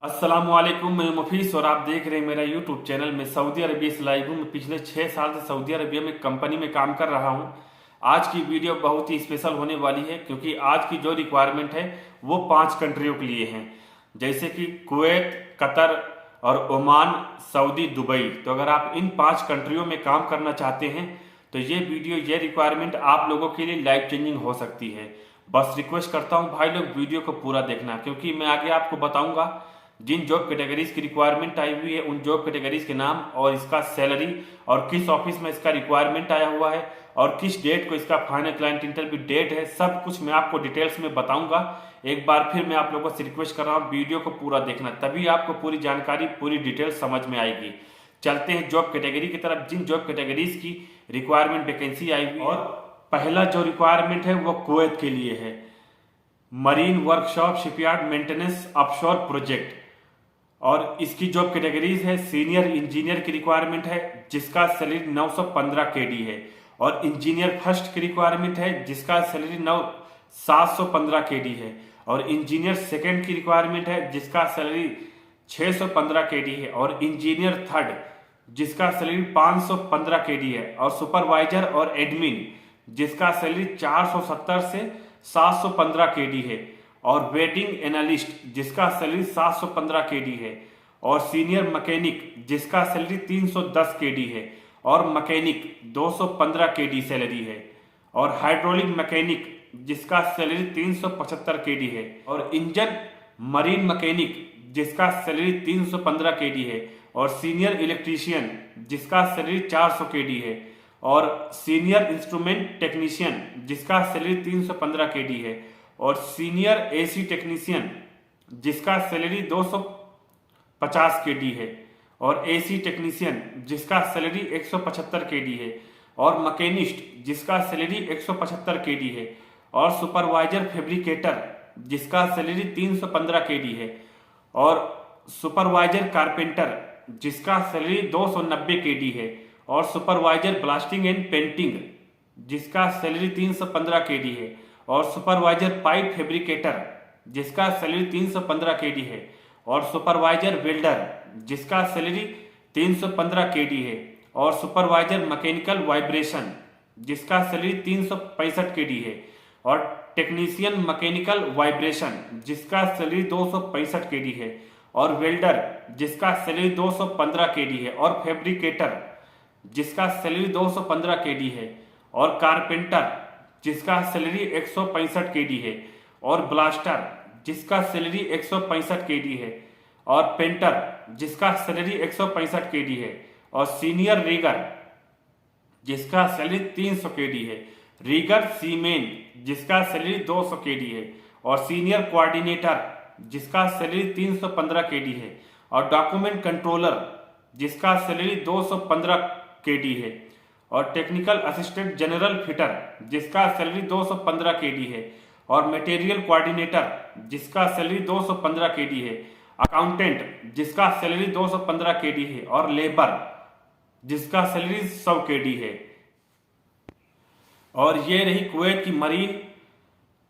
अस्सलामुअलैकुम, मैं मुफीस और आप देख रहे हैं मेरा यूट्यूब चैनल। मैं सऊदी अरबिया से लाइव हूँ। मैं पिछले 6 साल से सऊदी अरबिया में कंपनी में काम कर रहा हूँ। आज की वीडियो बहुत ही स्पेशल होने वाली है क्योंकि आज की जो रिक्वायरमेंट है वो 5 कंट्रियों के लिए है, जैसे कि कुवैत, कतर और ओमान, सऊदी, दुबई। तो अगर आप इन 5 कंट्रियों में काम करना चाहते हैं तो ये वीडियो, ये रिक्वायरमेंट आप लोगों के लिए लाइफ चेंजिंग हो सकती है। बस रिक्वेस्ट करता हूँ भाई लोग वीडियो को पूरा देखना, क्योंकि मैं आगे आपको बताऊंगा जिन जॉब कैटेगरीज की रिक्वायरमेंट आई हुई है उन जॉब कैटेगरीज के नाम और इसका सैलरी और किस ऑफिस में इसका रिक्वायरमेंट आया हुआ है और किस डेट को इसका फाइनल क्लाइंट इंटरव्यू डेट है। सब कुछ मैं आपको डिटेल्स में बताऊंगा। एक बार फिर मैं आप लोगों से रिक्वेस्ट कर रहा हूँ वीडियो को पूरा देखना, तभी आपको पूरी जानकारी, पूरी डिटेल समझ में आएगी। चलते हैं जॉब कैटेगरी की तरफ। जिन जॉब कैटेगरीज की रिक्वायरमेंट वैकेंसी आई हुई, और पहला जो रिक्वायरमेंट है वो कुवैत के लिए है। Marine workshop shipyard maintenance offshore project, और इसकी जॉब कैटेगरीज है सीनियर इंजीनियर की रिक्वायरमेंट है जिसका सैलरी 915 केडी है, और इंजीनियर फर्स्ट की रिक्वायरमेंट है जिसका सैलरी 715 केडी है, और इंजीनियर सेकंड की रिक्वायरमेंट है जिसका सैलरी 615 केडी है, और इंजीनियर थर्ड जिसका सैलरी 515 केडी है, और सुपरवाइजर और एडमिन जिसका सैलरी 470 से 715 केडी है, और वेटिंग एनालिस्ट जिसका सैलरी 715 केडी है, और सीनियर मैकेनिक जिसका सैलरी 310 केडी है, और मैकेनिक 215 केडी सैलरी है, और हाइड्रोलिक मैकेनिक जिसका सैलरी 375 केडी है, और इंजन मरीन मैकेनिक जिसका सैलरी 315 केडी है, और सीनियर इलेक्ट्रीशियन जिसका सैलरी 400 केडी है, और सीनियर इंस्ट्रूमेंट टेक्नीशियन जिसका सैलरी 315 केडी है, और सीनियर एसी टेक्नीशियन जिसका सैलरी 250 केडी है, और एसी टेक्नीशियन जिसका सैलरी 175 केडी है, और मैकेनिस्ट जिसका सैलरी 175 केडी है, और सुपरवाइजर फैब्रिकेटर जिसका सैलरी 315 केडी है, और सुपरवाइजर कारपेंटर जिसका सैलरी 290 केडी है, और सुपरवाइजर ब्लास्टिंग एंड पेंटिंग जिसका सैलरी 315 केडी है, और सुपरवाइजर पाइप फैब्रिकेटर जिसका सैलरी 315 केडी है, और सुपरवाइजर वेल्डर जिसका सैलरी 315 केडी है, और सुपरवाइजर मैकेनिकल वाइब्रेशन जिसका सैलरी 365 केडी है, और टेक्नीशियन मैकेनिकल वाइब्रेशन जिसका सैलरी 265 केडी है, और वेल्डर जिसका सैलरी 215 केडी है, और फैब्रिकेटर जिसका सैलरी 215 केडी है, और कारपेंटर जिसका सैलरी 165 केडी है, और ब्लास्टर जिसका सैलरी 165 केडी है, और पेंटर जिसका सैलरी 165 केडी है, और सीनियर रीगर जिसका सैलरी 300 केडी है, रीगर सीमेन जिसका सैलरी 200 केडी है, और सीनियर कोऑर्डिनेटर जिसका सैलरी 315 केडी है, और डॉक्यूमेंट कंट्रोलर जिसका सैलरी 215 केडी है, और टेक्निकल असिस्टेंट जनरल फिटर जिसका सैलरी 215 केडी है, और मटेरियल कोऑर्डिनेटर जिसका सैलरी 215 केडी है, अकाउंटेंट जिसका सैलरी 215 केडी है, और लेबर जिसका सैलरी 100 केडी है। और ये रही कुवैत की marine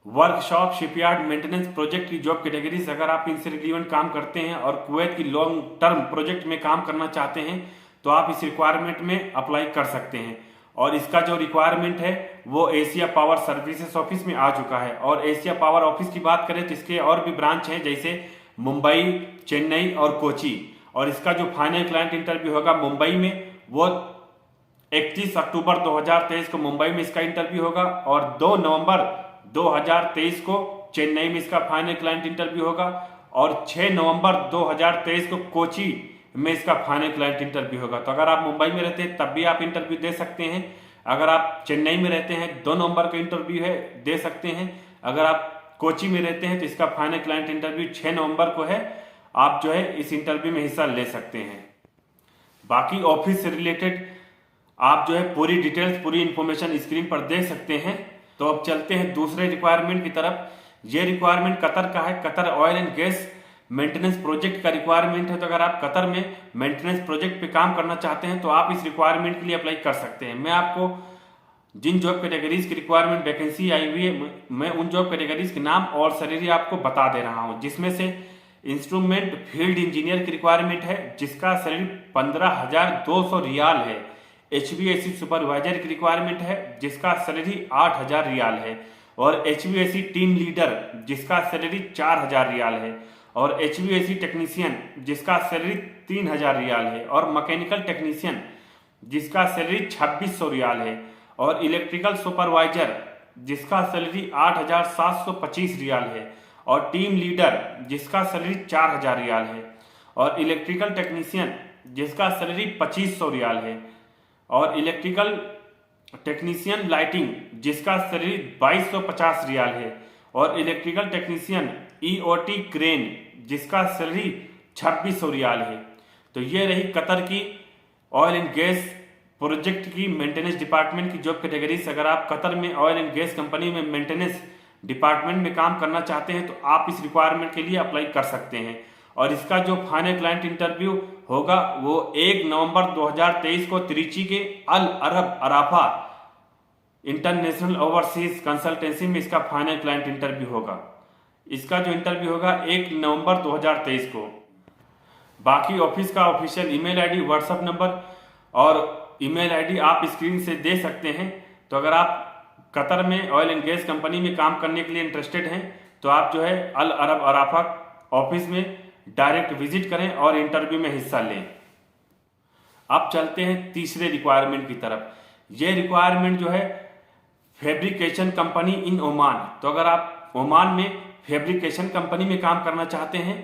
workshop shipyard maintenance project की जॉब कैटेगरीज। अगर आप इनसे रिलेवेंट काम करते हैं और कुवैत की लॉन्ग टर्म प्रोजेक्ट में काम करना चाहते हैं तो आप इस रिक्वायरमेंट में अप्लाई कर सकते हैं। और इसका जो रिक्वायरमेंट है वो एशिया पावर सर्विसेज ऑफिस में आ चुका है। और एशिया पावर ऑफिस की बात करें तो इसके और भी ब्रांच हैं, जैसे मुंबई, चेन्नई और कोची। और इसका जो फाइनल क्लाइंट इंटरव्यू होगा मुंबई में, वो 31 अक्टूबर 2023 को मुंबई में इसका इंटरव्यू होगा, और 2 नवंबर 2023 को चेन्नई में इसका फाइनल क्लाइंट इंटरव्यू होगा, और 6 नवंबर 2023 को कोची में इसका फाइनल क्लाइंट इंटरव्यू होगा। तो अगर आप मुंबई में रहते हैं तब भी आप इंटरव्यू दे सकते हैं। अगर आप चेन्नई में रहते हैं 2 नवंबर का इंटरव्यू है, दे सकते हैं। अगर आप कोची में रहते हैं तो इसका फाइनल क्लाइंट इंटरव्यू 6 नवंबर को है। आप जो है इस इंटरव्यू में हिस्सा ले सकते हैं। बाकी ऑफिस से रिलेटेड आप जो है पूरी डिटेल्स, पूरी इंफॉर्मेशन स्क्रीन पर देख सकते हैं। तो अब चलते हैं दूसरे रिक्वायरमेंट की तरफ। ये रिक्वायरमेंट कतर का है। Qatar oil and gas maintenance project का रिक्वायरमेंट है। तो अगर आप कतर में मेंटेनेंस प्रोजेक्ट पे काम करना चाहते हैं तो आप इस रिक्वायरमेंट के लिए अप्लाई कर सकते हैं। मैं आपको जिन जॉब कैटेगरीज की रिक्वायरमेंट वैकेंसी आई हुई है, मैं उन जॉब कैटेगरीज के नाम और सैलरी आपको बता दे रहा हूं, जिसमें से इंस्ट्रूमेंट फील्ड इंजीनियर की रिक्वायरमेंट है जिसका सैलरी 15,200 रियाल है। HVAC सुपरवाइजर की रिक्वायरमेंट है जिसका सैलरी 8,000 रियाल है। और HVAC टीम लीडर जिसका सैलरी 4,000 रियाल है। और HVAC टेक्नीशियन जिसका सैलरी 3,000 रियाल है। और मैकेनिकल टेक्नीशियन जिसका सैलरी 2,600 रियाल है। और इलेक्ट्रिकल सुपरवाइजर जिसका सैलरी 8,725 रियाल है। और टीम लीडर जिसका सैलरी 4,000 रियाल है। और इलेक्ट्रिकल टेक्नीशियन जिसका सैलरी 2,500 रियाल है। और इलेक्ट्रिकल टेक्नीशियन लाइटिंग जिसका सैलरी 2,250 रियाल है। और इलेक्ट्रिकल टेक्नीशियन EOT क्रेन जिसका सैलरी 2,600 रियाल है। तो ये रही कतर की ऑयल एंड गैस प्रोजेक्ट की मेंटेनेंस डिपार्टमेंट की जॉब कैटेगरीज। अगर आप कतर में ऑयल एंड गैस कंपनी में मेंटेनेंस डिपार्टमेंट में काम करना चाहते हैं तो आप इस रिक्वायरमेंट के लिए अप्लाई कर सकते हैं। और इसका जो फाइनल क्लाइंट इंटरव्यू होगा वो 1 नवंबर 2023 को त्रिची के अल अरब अराफा इंटरनेशनल ओवरसीज कंसल्टेंसी में इसका फाइनल क्लाइंट इंटरव्यू होगा। इसका जो इंटरव्यू होगा 1 नवंबर 2023 को। बाकी ऑफिस का official email ID, WhatsApp number और ईमेल आईडी आप स्क्रीन से दे सकते हैं। तो अगर आप कतर में ऑयल एंड गैस कंपनी में काम करने के लिए इंटरेस्टेड हैं तो आप जो है अल अरब अराफा ऑफिस में डायरेक्ट विजिट करें और इंटरव्यू में हिस्सा लें। अब चलते हैं तीसरे रिक्वायरमेंट की तरफ। ये रिक्वायरमेंट जो है फैब्रिकेशन कंपनी इन ओमान। तो अगर आप ओमान में फैब्रिकेशन कंपनी में काम करना चाहते हैं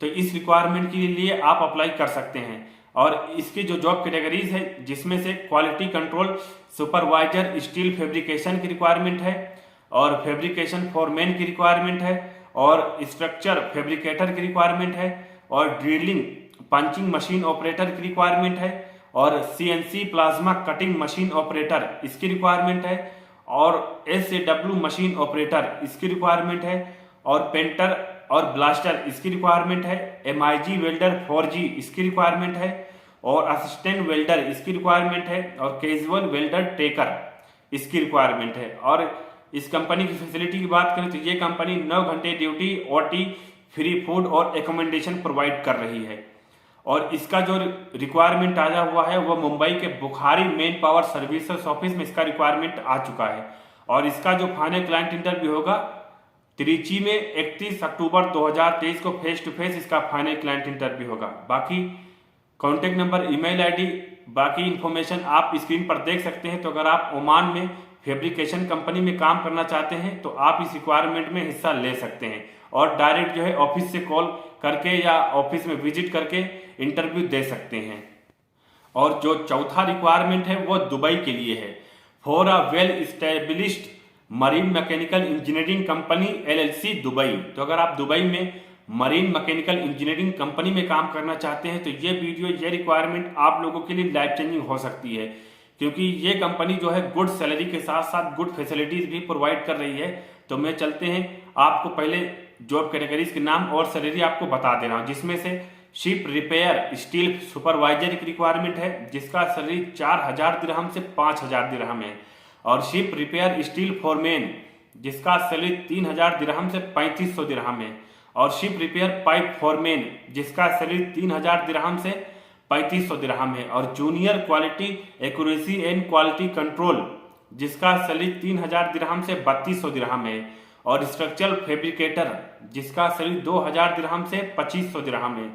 तो इस रिक्वायरमेंट के लिए आप अप्लाई कर सकते हैं। और इसकी जो जॉब कैटेगरीज है जिसमें से quality control supervisor steel fabrication की रिक्वायरमेंट है। और फैब्रिकेशन फॉरमैन की रिक्वायरमेंट है। और स्ट्रक्चर फैब्रिकेटर की रिक्वायरमेंट है। और ड्रिलिंग पंचिंग मशीन ऑपरेटर की रिक्वायरमेंट है। और CNC plasma cutting machine operator इसकी रिक्वायरमेंट है। और SAW मशीन ऑपरेटर इसकी रिक्वायरमेंट है। और पेंटर और ब्लास्टर इसकी रिक्वायरमेंट है। MIG वेल्डर 4G इसकी रिक्वायरमेंट है। और असिस्टेंट वेल्डर इसकी रिक्वायरमेंट है। और कैजुअल वेल्डर टेकर इसकी रिक्वायरमेंट है। और इस कंपनी की फैसिलिटी की बात करें तो ये कंपनी 9 घंटे ड्यूटी, OT, फ्री फूड और एकोमोडेशन प्रोवाइड कर रही है। और इसका जो रिक्वायरमेंट आया हुआ है वो मुंबई के Bukhari main power services office में इसका रिक्वायरमेंट आ चुका है। और इसका जो फाइनल क्लाइंट इंटरव्यू होगा त्रिची में 31 अक्टूबर 2023 को फेस टू फेस इसका फाइनल क्लाइंट इंटरव्यू होगा। बाकी कॉन्टेक्ट नंबर, ईमेल आईडी, बाकी इंफॉर्मेशन आप स्क्रीन पर देख सकते हैं। तो अगर आप ओमान में फैब्रिकेशन कंपनी में काम करना चाहते हैं तो आप इस रिक्वायरमेंट में हिस्सा ले सकते हैं और डायरेक्ट जो है ऑफिस से कॉल करके या ऑफिस में विजिट करके इंटरव्यू दे सकते हैं। और जो चौथा रिक्वायरमेंट है वो दुबई के लिए है। For a well established marine mechanical engineering company LLC Dubai. तो अगर आप दुबई में मरीन मैकेनिकल इंजीनियरिंग कंपनी में काम करना चाहते हैं तो ये वीडियो, ये रिक्वायरमेंट आप लोगों के लिए लाइफ चेंजिंग हो सकती है, क्योंकि ये कंपनी जो है गुड सैलरी के साथ साथ गुड फैसिलिटीज भी प्रोवाइड कर रही है। तो मैं चलते हैं आपको पहले जॉब कैटेगरीज के नाम और सैलरी आपको बता दे रहा हूँ, जिसमें से शिप रिपेयर स्टील सुपरवाइजर की रिक्वायरमेंट है जिसका सैलरी 4,000 दिरहम से 5,000 दिरहम है। और शिप रिपेयर स्टील फॉरमैन जिसका सैलरी 3,000 दिरहम से 3,500 दिरहम है। और शिप रिपेयर पाइप फॉरमैन जिसका सैलरी 3,000 दिरहम से 3,500 दिरहम है। और junior quality accuracy and quality control जिसका सैलरी 3,000 दिरहम से 3,200 दिरहम है। और स्ट्रक्चरल फैब्रिकेटर जिसका सैलरी 2,000 दिरहम से 2,500 दिरहम है।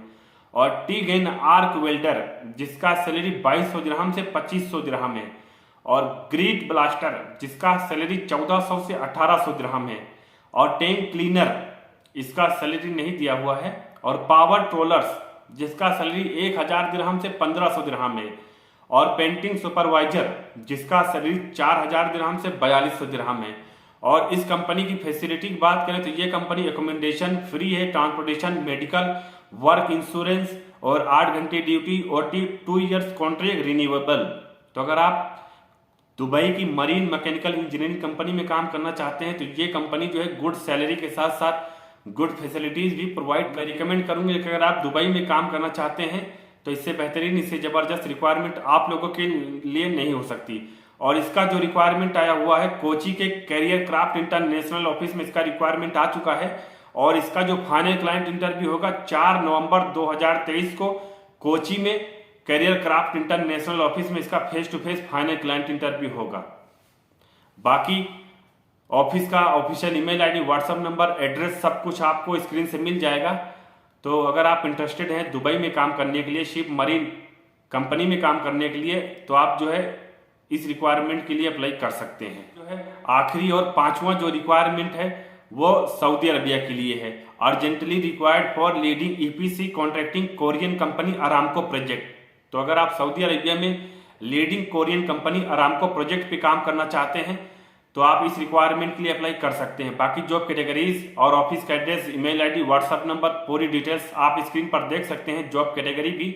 और टीग एंड आर्क वेल्डर जिसका सैलरी 2,200 दिरहम से 2,500 दिरहम है। और ग्रीट ब्लास्टर जिसका सैलरी 1,400 से 1,800 दिरहम है। और टैंक क्लीनर इसका सैलरी नहीं दिया हुआ है। और पावर ट्रोलर्स जिसका सैलरी 1,000 दिरहम से 1,500 दिरहम है। और पेंटिंग सुपरवाइजर जिसका सैलरी 4,000 दिरहम से 4,200 दिरहम है। और इस कंपनी की फैसिलिटी की बात करें तो ये कंपनी एकोमोडेशन फ्री है, ट्रांसपोर्टेशन, मेडिकल, वर्क इंश्योरेंस और 8 घंटे duty, OT, 2 years contract renewable. तो अगर आप दुबई की मरीन मैकेनिकल इंजीनियरिंग कंपनी में काम करना चाहते हैं तो ये कंपनी जो है गुड सैलरी के साथ साथ गुड फैसिलिटीज भी प्रोवाइड, मैं रिकमेंड करूंगी कि अगर आप दुबई में काम करना चाहते हैं तो इससे बेहतरीन, इससे जबरदस्त रिक्वायरमेंट आप लोगों के लिए नहीं हो सकती। और इसका जो रिक्वायरमेंट आया हुआ है कोची के कैरियर क्राफ्ट इंटरनेशनल ऑफिस में इसका रिक्वायरमेंट आ चुका है। और इसका जो फाइनल क्लाइंट इंटरव्यू होगा 4 नवंबर 2023 को कोची में करियर क्राफ्ट इंटरनेशनल ऑफिस में इसका face to face final client interview होगा। बाकी ऑफिस का official email ID, WhatsApp number, address सब कुछ आपको स्क्रीन से मिल जाएगा। तो अगर आप इंटरेस्टेड हैं दुबई में काम करने के लिए, शिप मरीन कंपनी में काम करने के लिए, तो आप जो है इस रिक्वायरमेंट के लिए अप्लाई कर सकते हैं। जो है आखिरी और 5वां जो रिक्वायरमेंट है वो सऊदी अरबिया के लिए है। Urgently required for leading EPC contracting Korean company Aramco project. तो अगर आप सऊदी अरबिया में leading Korean company Aramco project पे काम करना चाहते हैं तो आप इस रिक्वायरमेंट के लिए अप्लाई कर सकते हैं। बाकी जॉब कैटेगरीज और ऑफिस का address, email ID, WhatsApp number, पूरी डिटेल्स आप स्क्रीन पर देख सकते हैं। जॉब कैटेगरी भी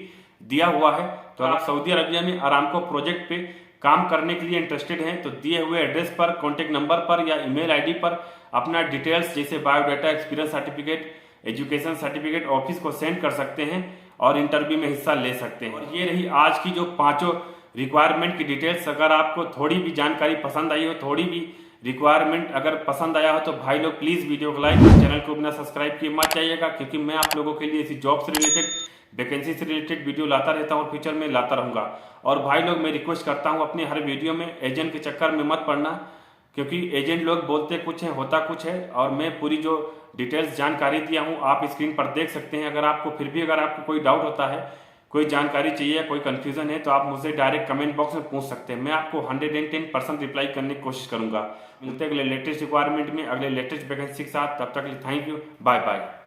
दिया हुआ है। तो अगर सऊदी अरबिया में अरामको प्रोजेक्ट पे काम करने के लिए इंटरेस्टेड हैं तो दिए हुए एड्रेस पर, कॉन्टेक्ट नंबर पर या ईमेल आईडी पर अपना डिटेल्स जैसे biodata, experience certificate, education certificate office को सेंड कर सकते हैं और इंटरव्यू में हिस्सा ले सकते हैं। और ये रही आज की जो 5 रिक्वायरमेंट की डिटेल्स। अगर आपको थोड़ी भी जानकारी पसंद आई हो, थोड़ी भी रिक्वायरमेंट अगर पसंद आया हो तो भाई लोग प्लीज वीडियो को लाइक, चैनल को बिना सब्सक्राइब किए मत जाइएगा, क्योंकि मैं आप लोगों के लिए इसी जॉब से रिलेटेड, वैकेंसी से रिलेटेड वीडियो लाता रहता हूँ और फ्यूचर में लाता रहूंगा। और भाई लोग मैं रिक्वेस्ट करता हूँ अपने हर वीडियो में एजेंट के चक्कर में मत पड़ना, क्योंकि एजेंट लोग बोलते कुछ है होता कुछ है। और मैं पूरी जो डिटेल्स जानकारी दिया हूँ आप स्क्रीन पर देख सकते हैं। अगर आपको फिर भी अगर आपको कोई डाउट होता है, कोई जानकारी चाहिए या कोई कंफ्यूजन है तो आप मुझसे डायरेक्ट कमेंट बॉक्स में पूछ सकते हैं। मैं आपको 110% रिप्लाई करने की कोशिश करूंगा। मिलते हैं अगले लेटेस्ट रिक्वायरमेंट में, अगले लेटेस्ट वैकेंसी के साथ। तब तक के लिए थैंक यू, बाय बाय।